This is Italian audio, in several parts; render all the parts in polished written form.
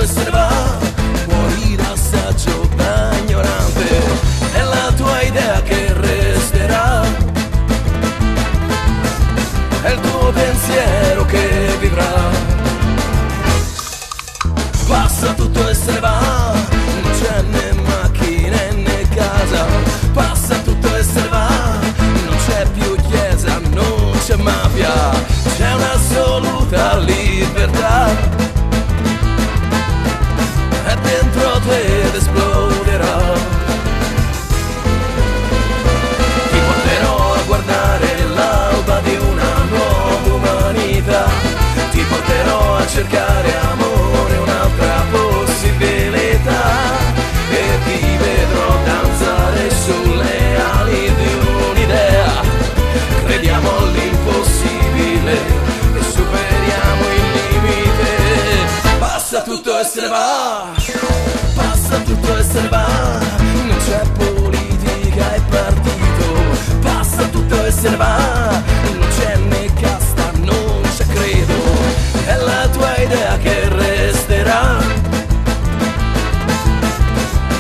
e se ne va, muori d'assaggio da ignorante, è la tua idea che resterà, è il tuo pensiero che vivrà. Passa tutto e se ne va, non c'è né macchine né casa, passa tutto e se ne va, non c'è più chiesa, non c'è mafia, c'è un'assoluta libertà, è dentro te ed esploderà. Ti porterò a guardare l'alba di una nuova umanità, ti porterò a cercare amore, un'altra possibilità, e ti vedrò danzare sulle ali di un'idea. Crediamo all'impossibile e superiamo il limite. Passa tutto e se ne va, passa tutto e se ne va, non c'è politica e partito, passa tutto e se ne va, non c'è né casta, non c'è credo, è la tua idea che resterà,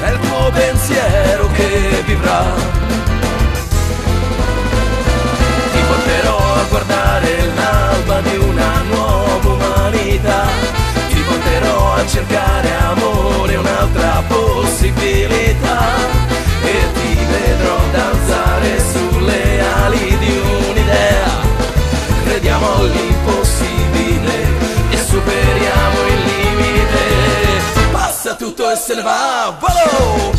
è il tuo pensiero che vivrà. Ti porterò a guardare l'alba di una nuova umanità, ti porterò a cercare amore, un'altra possibilità, e ti vedrò danzare sulle ali di un'idea. Crediamo all'impossibile e superiamo il limite. Passa tutto e se ne va, volo!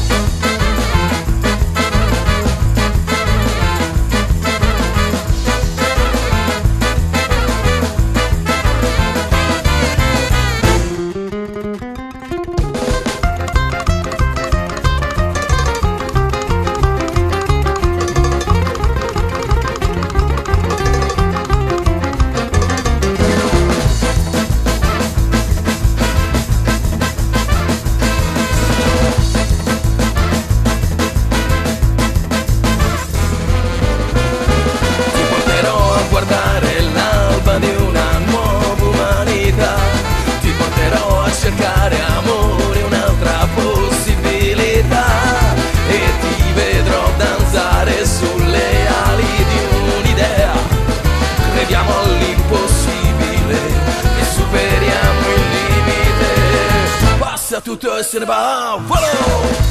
Guardare l'alba di una nuova umanità, ti porterò a cercare amore, un'altra possibilità, e ti vedrò danzare sulle ali di un'idea. Crediamo all'impossibile e superiamo il limite. Passa tutto e se ne va, volo!